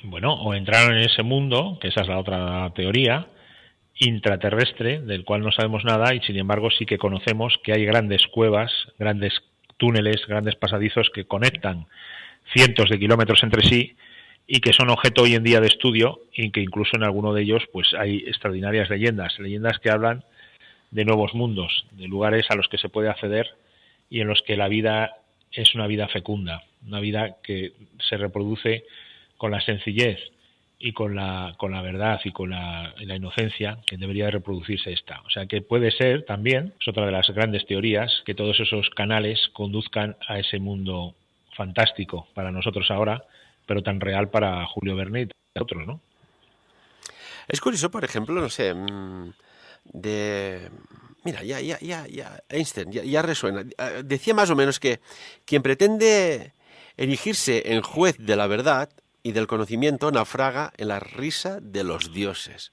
Bueno, o entraron en ese mundo, que esa es la otra teoría, intraterrestre, del cual no sabemos nada, y sin embargo sí que conocemos que hay grandes cuevas, grandes túneles, grandes pasadizos que conectan cientos de kilómetros entre sí y que son objeto hoy en día de estudio, y que incluso en alguno de ellos pues hay extraordinarias leyendas que hablan de nuevos mundos, de lugares a los que se puede acceder y en los que la vida es una vida fecunda, una vida que se reproduce con la sencillez y con la verdad y con la inocencia que debería reproducirse esta. O sea que puede ser también, es otra de las grandes teorías, que todos esos canales conduzcan a ese mundo fantástico para nosotros ahora, pero tan real para Julio Verne y otros, ¿no? Es curioso, por ejemplo, no sé, mira, ya Einstein, ya resuena. Decía más o menos que quien pretende erigirse en juez de la verdad y del conocimiento naufraga en la risa de los dioses.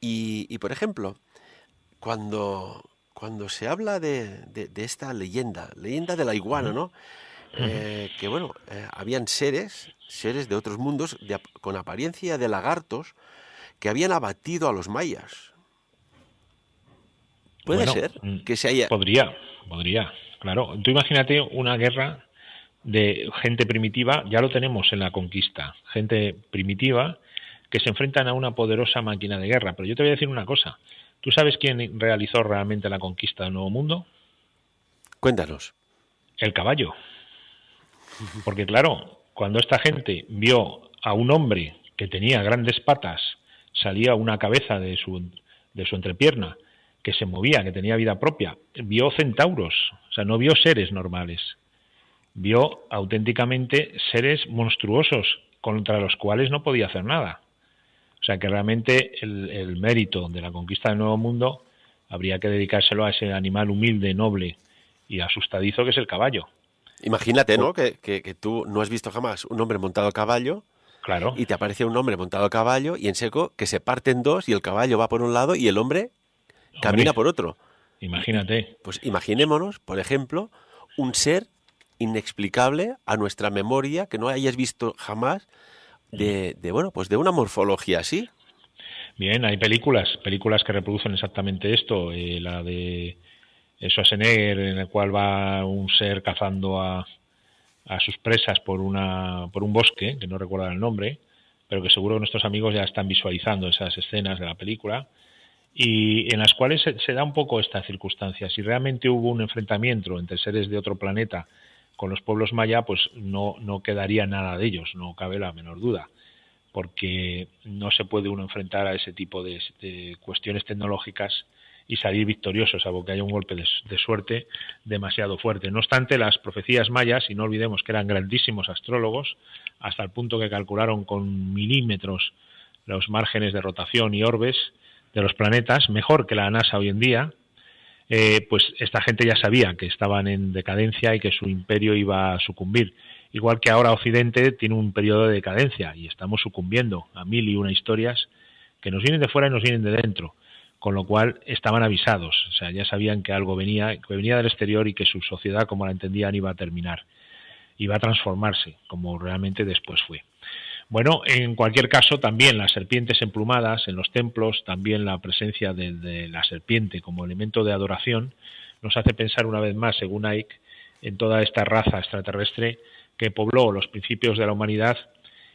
Y por ejemplo, cuando se habla de esta leyenda de la iguana, ¿no? que bueno, habían seres de otros mundos con apariencia de lagartos que habían abatido a los mayas. ¿Puede Bueno, ser que se haya... podría, claro. Tú imagínate una guerra de gente primitiva, ya lo tenemos en la conquista, gente primitiva que se enfrentan a una poderosa máquina de guerra. Pero yo te voy a decir una cosa. ¿Tú sabes quién realizó realmente la conquista del Nuevo Mundo? Cuéntanos. El caballo. Porque claro, cuando esta gente vio a un hombre que tenía grandes patas, salía una cabeza de su entrepierna, que se movía, que tenía vida propia, vio centauros, o sea, no vio seres normales, vio auténticamente seres monstruosos contra los cuales no podía hacer nada. O sea que realmente el mérito de la conquista del Nuevo Mundo habría que dedicárselo a ese animal humilde, noble y asustadizo que es el caballo. Imagínate, ¿no? Que tú no has visto jamás un hombre montado a caballo. Claro. Y te aparece un hombre montado a caballo y en seco que se parte en dos y el caballo va por un lado y el hombre camina por otro. Imagínate. Pues imaginémonos, por ejemplo, un ser inexplicable a nuestra memoria que no hayas visto jamás bueno, pues de una morfología así. Bien, hay películas que reproducen exactamente esto. La de Schwarzenegger, en el cual va un ser cazando a sus presas por un bosque, que no recuerdo el nombre, pero que seguro que nuestros amigos ya están visualizando esas escenas de la película, y en las cuales se da un poco esta circunstancia. Si realmente hubo un enfrentamiento entre seres de otro planeta con los pueblos maya, pues no quedaría nada de ellos, no cabe la menor duda, porque no se puede uno enfrentar a ese tipo de cuestiones tecnológicas y salir victorioso, salvo que haya un golpe de suerte demasiado fuerte. No obstante, las profecías mayas, y no olvidemos que eran grandísimos astrólogos, hasta el punto que calcularon con milímetros los márgenes de rotación y orbes de los planetas, mejor que la NASA hoy en día, pues esta gente ya sabía que estaban en decadencia y que su imperio iba a sucumbir. Igual que ahora Occidente tiene un periodo de decadencia y estamos sucumbiendo a mil y una historias que nos vienen de fuera y nos vienen de dentro, con lo cual estaban avisados, o sea, ya sabían que algo venía, que venía del exterior y que su sociedad, como la entendían, iba a terminar, iba a transformarse, como realmente después fue. Bueno, en cualquier caso, también las serpientes emplumadas en los templos, también la presencia de la serpiente como elemento de adoración, nos hace pensar una vez más, según Icke, en toda esta raza extraterrestre que pobló los principios de la humanidad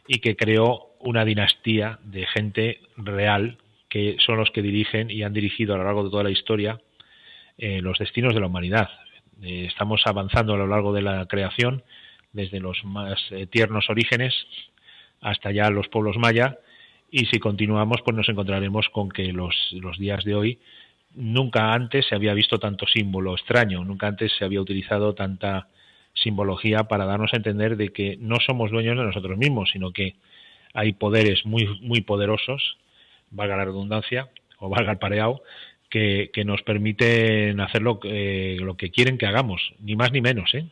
y que creó una dinastía de gente real que son los que dirigen y han dirigido a lo largo de toda la historia los destinos de la humanidad. Estamos avanzando a lo largo de la creación, desde los más tiernos orígenes hasta ya los pueblos maya, y si continuamos pues nos encontraremos con que los días de hoy nunca antes se había visto tanto símbolo extraño, nunca antes se había utilizado tanta simbología para darnos a entender de que no somos dueños de nosotros mismos, sino que hay poderes muy poderosos, valga la redundancia, o valga el pareado, que nos permiten hacer lo que quieren que hagamos, ni más ni menos, ¿eh?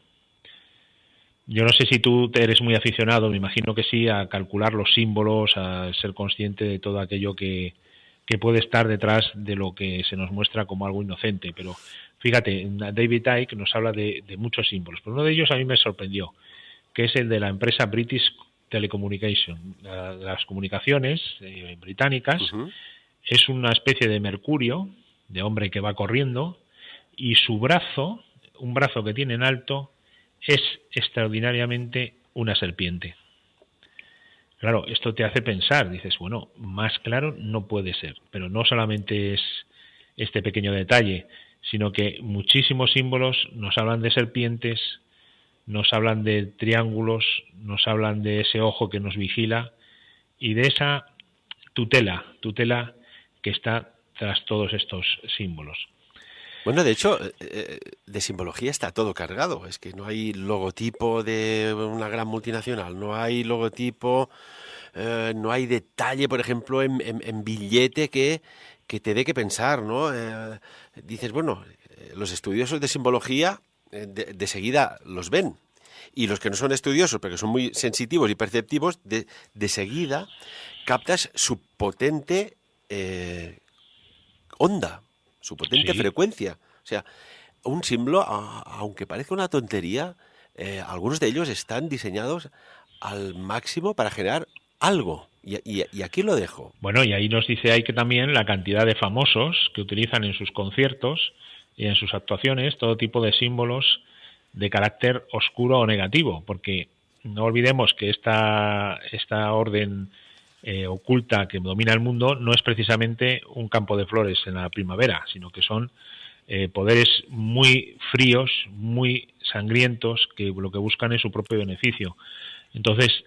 Yo no sé si tú eres muy aficionado, me imagino que sí, a calcular los símbolos, a ser consciente de todo aquello que puede estar detrás de lo que se nos muestra como algo inocente. Pero fíjate, David Icke nos habla de muchos símbolos, pero uno de ellos a mí me sorprendió, que es el de la empresa British Telecommunication, las comunicaciones británicas. Uh-huh. Es una especie de mercurio, de hombre que va corriendo, y su brazo, un brazo que tiene en alto, es extraordinariamente una serpiente. Claro, esto te hace pensar, dices, bueno, más claro no puede ser, pero no solamente es este pequeño detalle, sino que muchísimos símbolos nos hablan de serpientes, nos hablan de triángulos, nos hablan de ese ojo que nos vigila y de esa tutela que está tras todos estos símbolos. Bueno, de hecho, de simbología está todo cargado. Es que no hay logotipo de una gran multinacional, no hay logotipo, no hay detalle, por ejemplo, en billete que te dé que pensar, ¿no? Dices, bueno, los estudiosos de simbología de seguida los ven. Y los que no son estudiosos, pero que son muy sensitivos y perceptivos, de seguida captas su potente onda, su potente frecuencia. O sea, un símbolo, aunque parezca una tontería, algunos de ellos están diseñados al máximo para generar algo. Y aquí lo dejo. Bueno, y ahí nos dice Ike también la cantidad de famosos que utilizan en sus conciertos y en sus actuaciones todo tipo de símbolos de carácter oscuro o negativo, porque no olvidemos que esta orden oculta que domina el mundo no es precisamente un campo de flores en la primavera, sino que son poderes muy fríos, muy sangrientos, que lo que buscan es su propio beneficio. Entonces,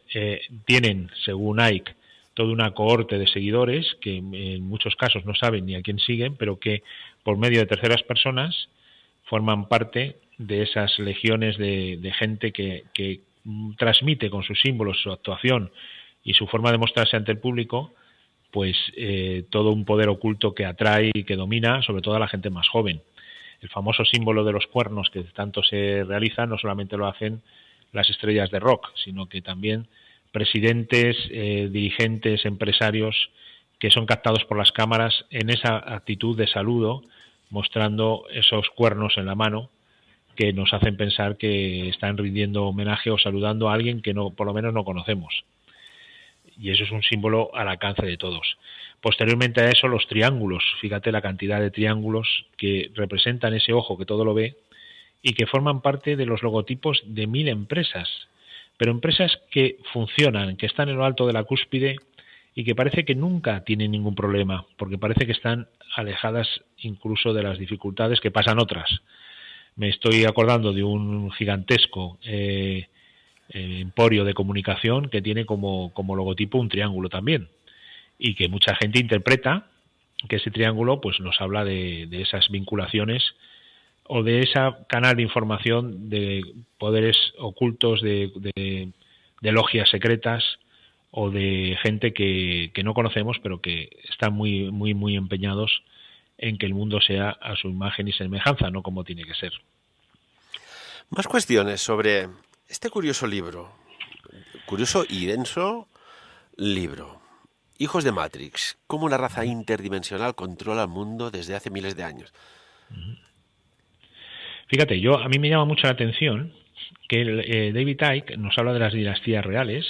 tienen, según Ike, toda una cohorte de seguidores que en muchos casos no saben ni a quién siguen, pero que por medio de terceras personas forman parte de esas legiones de gente que transmite con sus símbolos, su actuación y su forma de mostrarse ante el público, pues todo un poder oculto que atrae y que domina sobre todo a la gente más joven. El famoso símbolo de los cuernos que tanto se realiza no solamente lo hacen las estrellas de rock, sino que también presidentes, dirigentes, empresarios que son captados por las cámaras en esa actitud de saludo, mostrando esos cuernos en la mano que nos hacen pensar que están rindiendo homenaje o saludando a alguien que no, por lo menos no conocemos. Y eso es un símbolo al alcance de todos. Posteriormente a eso, los triángulos. Fíjate la cantidad de triángulos que representan ese ojo que todo lo ve y que forman parte de los logotipos de 1000 empresas. Pero empresas que funcionan, que están en lo alto de la cúspide y que parece que nunca tienen ningún problema, porque parece que están alejadas incluso de las dificultades que pasan otras. Me estoy acordando de un gigantesco emporio de comunicación que tiene como logotipo un triángulo también, y que mucha gente interpreta que ese triángulo pues nos habla de esas vinculaciones o de ese canal de información de poderes ocultos, de logias secretas o de gente que no conocemos, pero que están muy, muy, muy empeñados en que el mundo sea a su imagen y semejanza, no como tiene que ser. Más cuestiones sobre este curioso libro, curioso y denso libro. Hijos de Matrix, cómo una raza interdimensional controla el mundo desde hace miles de años. Fíjate, a mí me llama mucho la atención que David Icke nos habla de las dinastías reales.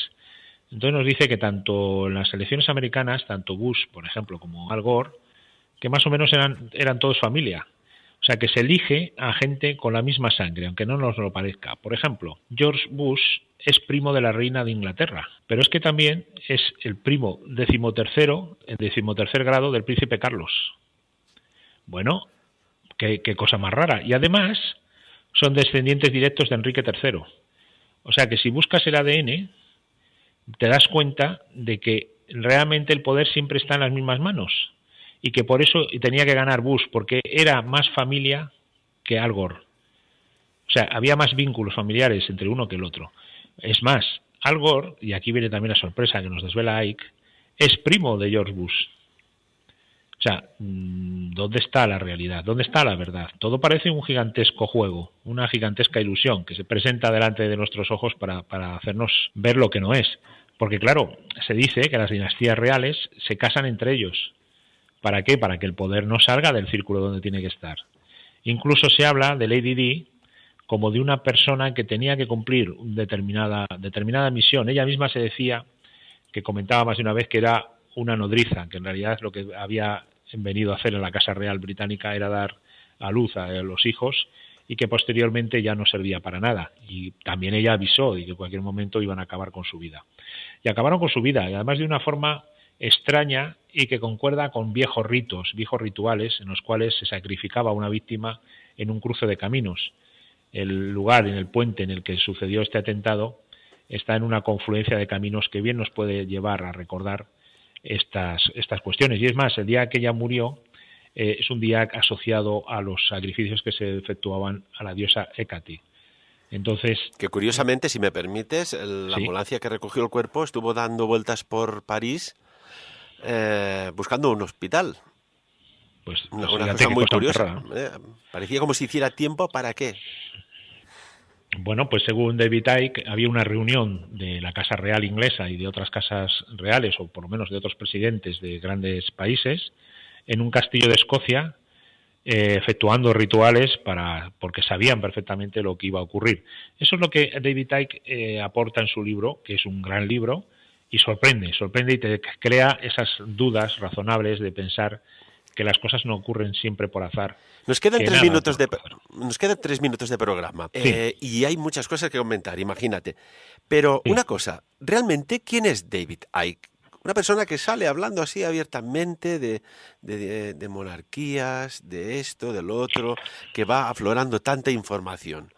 Entonces nos dice que tanto en las elecciones americanas, tanto Bush, por ejemplo, como Al Gore, que más o menos eran todos familia. O sea, que se elige a gente con la misma sangre, aunque no nos lo parezca. Por ejemplo, George Bush es primo de la reina de Inglaterra, pero es que también es el primo en 13º grado del príncipe Carlos. Bueno, qué cosa más rara. Y además son descendientes directos de Enrique III. O sea que si buscas el ADN, te das cuenta de que realmente el poder siempre está en las mismas manos. Y que por eso tenía que ganar Bush, porque era más familia que Al Gore. O sea, había más vínculos familiares entre uno que el otro. Es más, Al Gore, y aquí viene también la sorpresa que nos desvela Icke, es primo de George Bush. O sea, ¿dónde está la realidad? ¿Dónde está la verdad? Todo parece un gigantesco juego, una gigantesca ilusión que se presenta delante de nuestros ojos para hacernos ver lo que no es. Porque claro, se dice que las dinastías reales se casan entre ellos. ¿Para qué? Para que el poder no salga del círculo donde tiene que estar. Incluso se habla de Lady Di como de una persona que tenía que cumplir una determinada misión. Ella misma se decía, que comentaba más de una vez, que era una nodriza, que en realidad lo que había venido a hacer en la Casa Real Británica era dar a luz a los hijos y que posteriormente ya no servía para nada. Y también ella avisó de que en cualquier momento iban a acabar con su vida. Y acabaron con su vida, y además de una forma extraña y que concuerda con viejos ritos, viejos rituales en los cuales se sacrificaba a una víctima en un cruce de caminos. El lugar, en el puente en el que sucedió este atentado, está en una confluencia de caminos que bien nos puede llevar a recordar estas cuestiones. Y es más, el día que ella murió es un día asociado a los sacrificios que se efectuaban a la diosa Hécate. Entonces, que curiosamente, si me permites, la ambulancia que recogió el cuerpo estuvo dando vueltas por París buscando un hospital. Pues una cosa muy curiosa. Parecía como si hiciera tiempo para qué. Bueno, pues según David Icke, había una reunión de la Casa Real inglesa y de otras casas reales, o por lo menos de otros presidentes de grandes países, en un castillo de Escocia, efectuando rituales porque sabían perfectamente lo que iba a ocurrir. Eso es lo que David Icke aporta en su libro, que es un gran libro, y sorprende y te crea esas dudas razonables de pensar que las cosas no ocurren siempre por azar. Nos quedan que 3 nada minutos ocurre por azar. nos quedan 3 minutos de programa, Sí, y hay muchas cosas que comentar, imagínate. Pero sí. una cosa, realmente, ¿quién es David Icke? Una persona que sale hablando así abiertamente de monarquías, de esto, del otro, que va aflorando tanta información.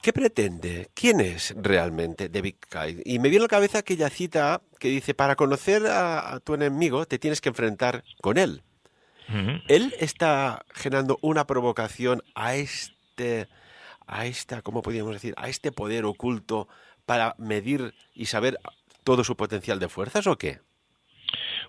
¿Qué pretende? ¿Quién es realmente David Icke? Y me viene a la cabeza aquella cita que dice, para conocer a tu enemigo te tienes que enfrentar con él. Ujú. Él está generando una provocación ¿cómo podríamos decir? A este poder oculto para medir y saber todo su potencial de fuerzas, ¿o qué?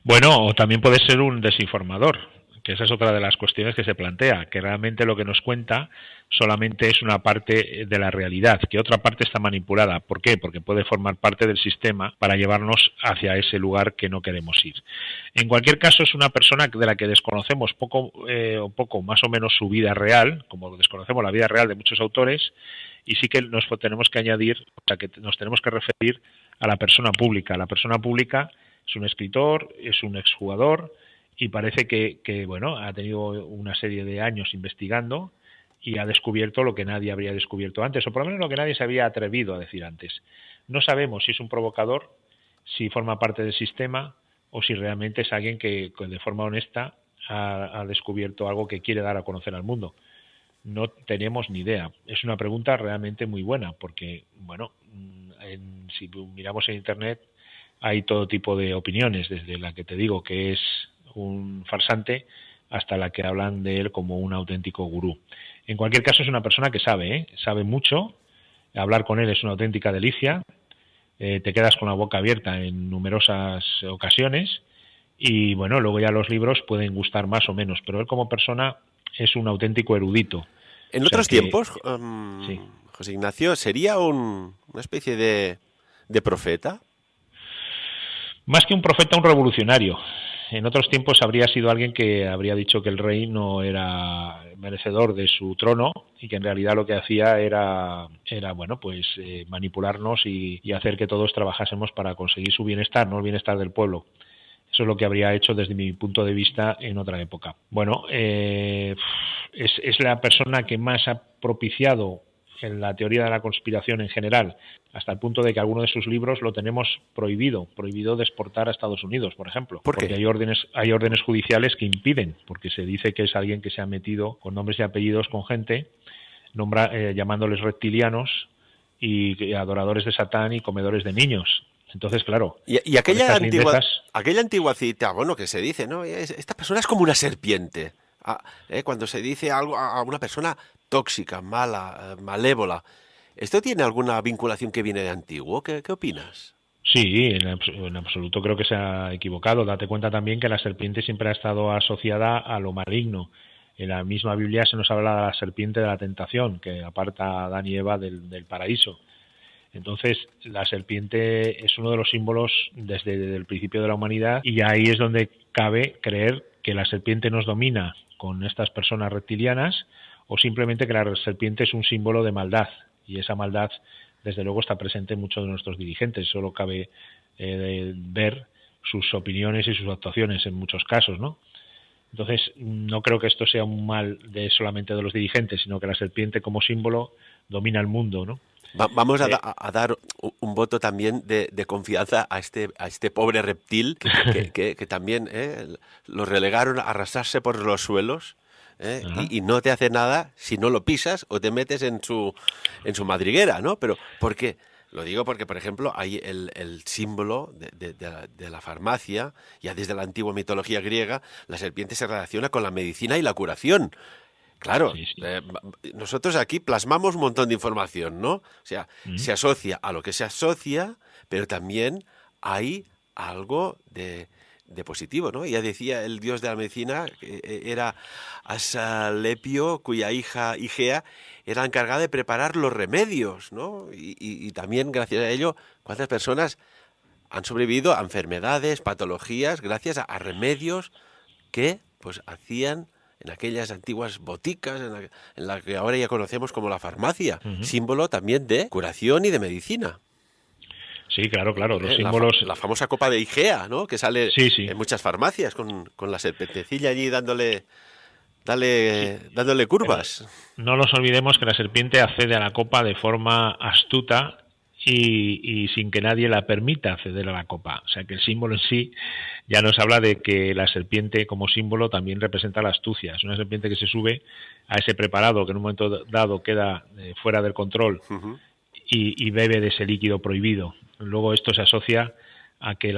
Bueno, o también puede ser un desinformador, que esa es otra de las cuestiones que se plantea, que realmente lo que nos cuenta solamente es una parte de la realidad, que otra parte está manipulada. ¿Por qué? Porque puede formar parte del sistema para llevarnos hacia ese lugar que no queremos ir. En cualquier caso, es una persona de la que desconocemos poco más o menos su vida real, como desconocemos la vida real de muchos autores, y sí que nos tenemos que añadir, o sea, que nos tenemos que referir a la persona pública. La persona pública es un escritor, es un exjugador y parece que bueno, ha tenido una serie de años investigando y ha descubierto lo que nadie habría descubierto antes, o por lo menos lo que nadie se había atrevido a decir antes. No sabemos si es un provocador, si forma parte del sistema o si realmente es alguien que de forma honesta ha descubierto algo que quiere dar a conocer al mundo. No tenemos ni idea. Es una pregunta realmente muy buena porque, bueno, si miramos en Internet hay todo tipo de opiniones, desde la que te digo que es un farsante hasta la que hablan de él como un auténtico gurú. En cualquier caso, es una persona que sabe mucho, hablar con él es una auténtica delicia, te quedas con la boca abierta en numerosas ocasiones y bueno, luego ya los libros pueden gustar más o menos, pero él como persona es un auténtico erudito. En O sea otros que, tiempos, sí. José Ignacio, ¿sería una especie de profeta? Más que un profeta, un revolucionario. En otros tiempos habría sido alguien que habría dicho que el rey no era merecedor de su trono y que en realidad lo que hacía era bueno, pues manipularnos y hacer que todos trabajásemos para conseguir su bienestar, no el bienestar del pueblo. Eso es lo que habría hecho desde mi punto de vista en otra época. Bueno, es la persona que más ha propiciado en la teoría de la conspiración en general, hasta el punto de que alguno de sus libros lo tenemos prohibido de exportar a Estados Unidos, por ejemplo, ¿Por porque qué? hay órdenes judiciales que impiden, porque se dice que es alguien que se ha metido con nombres y apellidos con gente, llamándoles reptilianos y adoradores de Satán y comedores de niños. Entonces, claro, Y con estas lindezas. aquella antigua cita, bueno, que se dice, ¿no? Esta persona es como una serpiente. Cuando se dice algo a una persona tóxica, mala, malévola. ¿Esto tiene alguna vinculación que viene de antiguo? ¿Qué opinas? Sí, en absoluto creo que se ha equivocado. Date cuenta también que la serpiente siempre ha estado asociada a lo maligno. En la misma Biblia se nos habla de la serpiente de la tentación, que aparta a Adán y Eva del paraíso. Entonces, la serpiente es uno de los símbolos desde el principio de la humanidad y ahí es donde cabe creer que la serpiente nos domina con estas personas reptilianas o simplemente que la serpiente es un símbolo de maldad y esa maldad desde luego está presente en muchos de nuestros dirigentes. Solo cabe ver sus opiniones y sus actuaciones en muchos casos, ¿no? Entonces, no creo que esto sea un mal solamente de los dirigentes, sino que la serpiente como símbolo domina el mundo, ¿no? Vamos Eh, a dar un voto también de confianza a este pobre reptil que también lo relegaron a arrastrarse por los suelos, ajá. y no te hace nada si no lo pisas o te metes en su madriguera, ¿no? Pero ¿por qué? Lo digo porque, por ejemplo, hay el símbolo de la farmacia, ya desde la antigua mitología griega, la serpiente se relaciona con la medicina y la curación. Claro, Sí, sí. nosotros aquí plasmamos un montón de información, ¿no? O sea, Mm. se asocia a lo que se asocia, pero también hay algo de positivo, ¿no? Ya decía el dios de la medicina, que era Asalepio, cuya hija Igea era encargada de preparar los remedios, ¿no? Y también, gracias a ello, cuántas personas han sobrevivido a enfermedades, patologías, gracias a remedios que pues hacían en aquellas antiguas boticas, en la que ahora ya conocemos como la farmacia, símbolo también de curación y de medicina. Sí, claro, los símbolos... La famosa copa de Igea, ¿no? Que sale sí. en muchas farmacias con la serpentecilla allí dándole curvas. No nos olvidemos que la serpiente accede a la copa de forma astuta y sin que nadie la permita acceder a la copa. O sea que el símbolo en sí ya nos habla de que la serpiente como símbolo también representa la astucia. Es una serpiente que se sube a ese preparado que en un momento dado queda fuera del control y bebe de ese líquido prohibido. Luego esto se asocia a que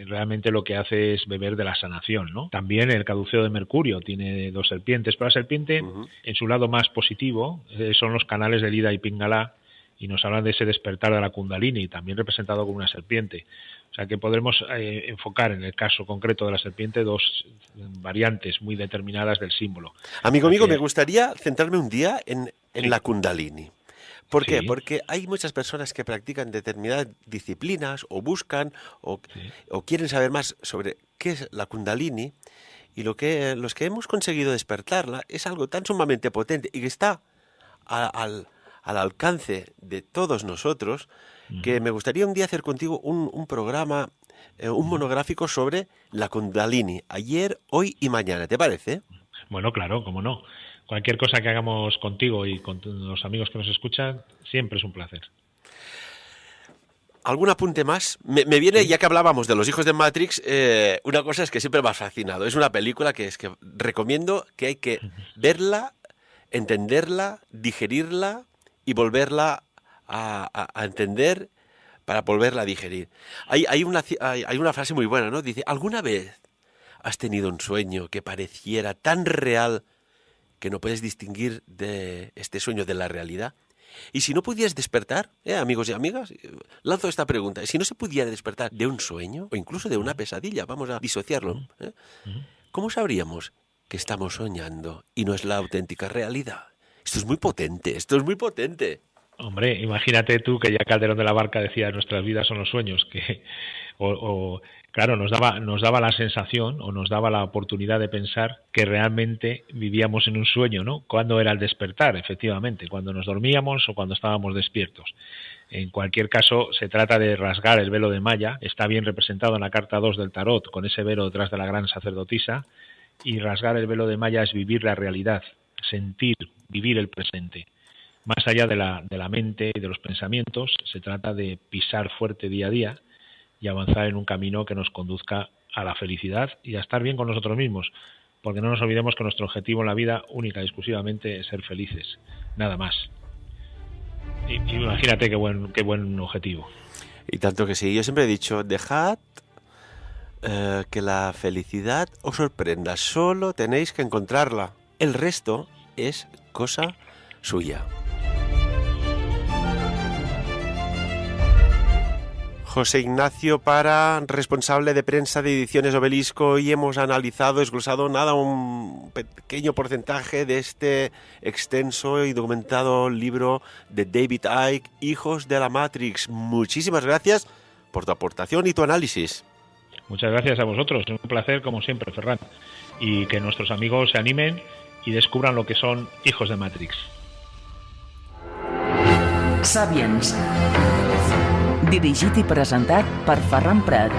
realmente lo que hace es beber de la sanación, ¿no? También el caduceo de Mercurio tiene 2 serpientes, pero la serpiente, en su lado más positivo, son los canales de Ida y Pingala, y nos hablan de ese despertar de la Kundalini, también representado como una serpiente. O sea que podremos enfocar en el caso concreto de la serpiente 2 variantes muy determinadas del símbolo. Amigo, me gustaría centrarme un día en la Kundalini. ¿Por qué? Porque hay muchas personas que practican determinadas disciplinas o buscan o quieren saber más sobre qué es la Kundalini, y los que hemos conseguido despertarla es algo tan sumamente potente y que está al alcance de todos nosotros, que me gustaría un día hacer contigo un programa, un monográfico sobre la Kundalini, ayer, hoy y mañana. ¿Te parece? Bueno, claro, cómo no. Cualquier cosa que hagamos contigo y con los amigos que nos escuchan, siempre es un placer. ¿Algún apunte más? Me viene, ya que hablábamos de los hijos de Matrix, una cosa es que siempre me ha fascinado. Es una película que recomiendo, que hay que verla, entenderla, digerirla y volverla a entender para volverla a digerir. Hay una frase muy buena, ¿no? Dice, ¿alguna vez has tenido un sueño que pareciera tan real que no puedes distinguir de este sueño de la realidad? Y si no pudieras despertar, amigos y amigas, lanzo esta pregunta. Si no se pudiera despertar de un sueño o incluso de una pesadilla, vamos a disociarlo, ¿cómo sabríamos que estamos soñando y no es la auténtica realidad? Esto es muy potente. Hombre, imagínate tú que ya Calderón de la Barca decía nuestras vidas son los sueños, que claro, nos daba la sensación o nos daba la oportunidad de pensar que realmente vivíamos en un sueño, ¿no? ¿Cuándo era el despertar? Efectivamente, cuando nos dormíamos o cuando estábamos despiertos. En cualquier caso, se trata de rasgar el velo de Maya, está bien representado en la carta 2 del tarot, con ese velo detrás de la gran sacerdotisa, y rasgar el velo de Maya es vivir la realidad, sentir, vivir el presente. Más allá de la mente y de los pensamientos, se trata de pisar fuerte día a día y avanzar en un camino que nos conduzca a la felicidad y a estar bien con nosotros mismos, porque no nos olvidemos que nuestro objetivo en la vida, única y exclusivamente, es ser felices, nada más. Y imagínate qué buen objetivo. Y tanto que sí, yo siempre he dicho, dejad que la felicidad os sorprenda, solo tenéis que encontrarla, el resto es cosa suya. José Ignacio Para, responsable de prensa de Ediciones Obelisco, y hemos analizado, desglosado un pequeño porcentaje de este extenso y documentado libro de David Icke, Hijos de la Matrix. Muchísimas gracias por tu aportación y tu análisis. Muchas gracias a vosotros, es un placer como siempre, Ferran, y que nuestros amigos se animen y descubran lo que son hijos de Matrix. Sapiens. Dirigit i presentat per Ferran Prat.